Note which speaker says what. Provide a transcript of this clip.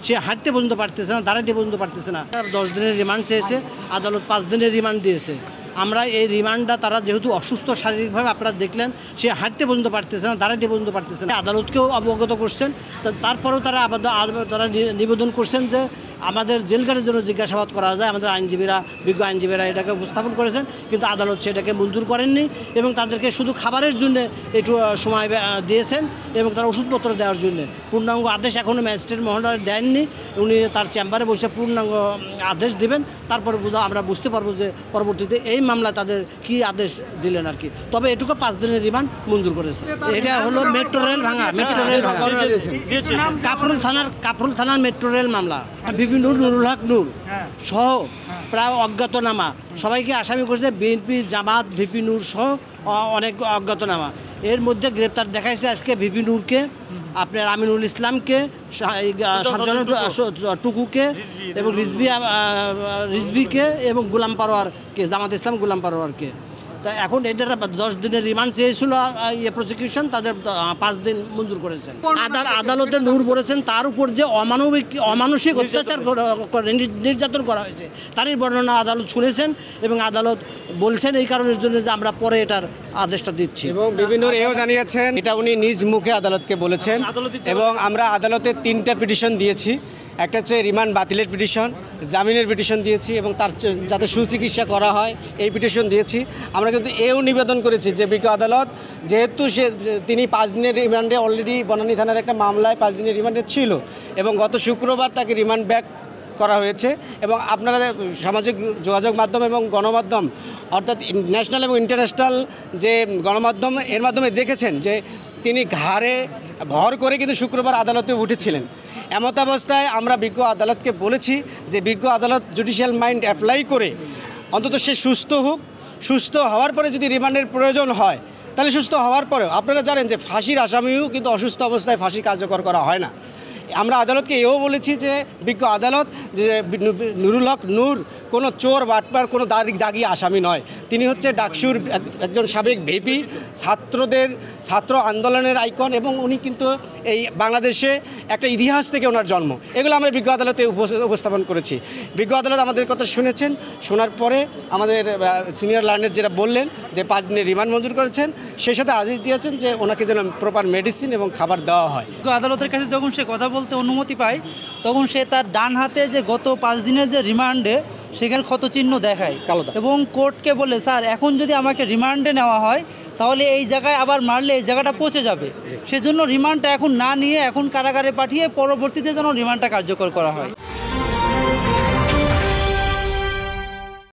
Speaker 1: সে হাঁটতে পর্যন্ত পারতেছে না, দাঁড়াতে পর্যন্ত পারতেছে না। তার 10 দিনের রিমান্ড চেয়েছে, আদালত 5 দিনের রিমান্ড দিয়েছে। আমরা এই রিমান্ডটা তারা যেহেতু অসুস্থ শারীরিকভাবে, আপনারা দেখলেন সে হাঁটতে পর্যন্ত পারতেছে না, দাঁড়াতে পর্যন্ত পারতেছে না। আদালতকেও অবগত করছেন, তারপরেও তারা তারা নিবেদন করছেন যে আমাদের জেলখানার জন্য জিজ্ঞাসাবাদ করা যায়। আমাদের আইনজীবীরা, বিজ্ঞ আইনজীবীরা এটাকে উপস্থাপন করেছেন, কিন্তু আদালত সেটাকে মঞ্জুর করেননি এবং তাদেরকে শুধু খাবারের জন্য একটু সময় দিয়েছেন এবং তার ওষুধপত্র দেওয়ার জন্য। পূর্ণাঙ্গ আদেশ এখনও ম্যাজিস্ট্রেট মহোদয় দেননি। উনি তার চেম্বারে বসে পূর্ণাঙ্গ আদেশ দেবেন, তারপরে আমরা বুঝতে পারবো যে পরবর্তীতে এই মামলা তাদের কি আদেশ দিলেন আর কি। তবে এটুকু 5 দিনের রিমান্ড মঞ্জুর করেছে। এটা হলো মেট্রো রেল ভাঙা, কাপরুল থানার মেট্রো রেল মামলা। নূর, নুরুল হক নূর সহ প্রায় অজ্ঞাতনামা সবাইকে আসামি করেছে। বিএনপি, জামাত, ভিপি নূর সহ অনেক অজ্ঞাতনামা। এর মধ্যে গ্রেপ্তার দেখাইছে আজকে ভিপি নূরকে, আপনার আমিনুল ইসলামকে, টুকুকে এবং রিজভিকে এবং গোলাম পারোয়ারকে, জামাত ইসলাম গোলাম পারোয়ারকে। তা এখন এদের 10 দিনের রিমান্ড চেয়েছিল প্রসিকিউশন, তাদের 5 দিন মঞ্জুর করেছেন। আদালতে নূর বলেছেন তার উপর যে অমানসিক অত্যাচার নির্যাতন করা হয়েছে তারই বর্ণনা আদালত শুনেছেন এবং আদালত বলছেন এই কারণের জন্য যে আমরা পরে এটার আদেশটা দিচ্ছি।
Speaker 2: এবং বিভিন্ন এও জানিয়েছেন এটা উনি নিজ মুখে আদালতকে বলেছেন। এবং আমরা আদালতে 3টা পিটিশন দিয়েছি। একটা হচ্ছে রিমান্ড বাতিলের পিটিশন, জামিনের পিটিশন দিয়েছি এবং তার যাতে সুচিকিৎসা করা হয় এই পিটিশন দিয়েছি। আমরা কিন্তু এও নিবেদন করেছি যে বিজ্ঞ আদালত যেহেতু তিনি 5 দিনের রিমান্ডে অলরেডি বনানী থানার একটা মামলায় 5 দিনের রিমান্ডে ছিল এবং গত শুক্রবার তাকে রিমান্ড ব্যাক করা হয়েছে। এবং আপনারা সামাজিক যোগাযোগ মাধ্যম এবং গণমাধ্যম অর্থাৎ ন্যাশনাল এবং ইন্টারন্যাশনাল যে গণমাধ্যম এর মাধ্যমে দেখেছেন যে তিনি ঘাড়ে ভর করে কিন্তু শুক্রবার আদালতে উঠেছিলেন। এমত অবস্থায় আমরা বিজ্ঞ আদালতকে বলেছি যে বিজ্ঞ আদালত জুডিশিয়াল মাইন্ড অ্যাপ্লাই করে অন্তত সে সুস্থ হোক, সুস্থ হওয়ার পরে যদি রিমান্ডের প্রয়োজন হয় তাহলে সুস্থ হওয়ার পরেও, আপনারা জানেন যে ফাঁসির আসামিও কিন্তু অসুস্থ অবস্থায় ফাঁসি কার্যকর করা হয় না। আমরা আদালতকে এও বলেছি যে বিজ্ঞ আদালত যে নুরুল হক নূর কোনো চোর বাটপার কোনো দাগি আসামি নয়। তিনি হচ্ছে ডাকসুর একজন সাবেক ভিপি, ছাত্র আন্দোলনের আইকন এবং উনি কিন্তু এই বাংলাদেশে একটা ইতিহাস থেকে ওনার জন্ম। এগুলো আমরা বিজ্ঞ আদালতে উপস্থাপন করেছি। বিজ্ঞ আদালত আমাদের কথা শুনেছেন, শোনার পরে আমাদের সিনিয়র লার্নার যেটা বললেন যে 5 দিনের রিমান্ড মঞ্জুর করেছেন, সেই সাথে আদেশ দিয়েছেন যে ওনাকে যেন প্রপার মেডিসিন এবং খাবার দেওয়া হয়।
Speaker 3: আদালতের কাছে যখন সে কথা বলতে অনুমতি পায় তখন সে তার ডান হাতে যে গত 5 দিনের যে রিমান্ডে সেখানে ক্ষতচিহ্ন দেখায় এবং কোর্টকে বলে স্যার এখন যদি আমাকে রিমান্ডে নেওয়া হয় তাহলে এই জায়গায় আবার মারলে এই জায়গাটা পচে যাবে, সেজন্য রিমান্ডটা এখন না নিয়ে এখন কারাগারে পাঠিয়ে পরবর্তীতে যেন রিমান্ডটা কার্যকর করা হয়।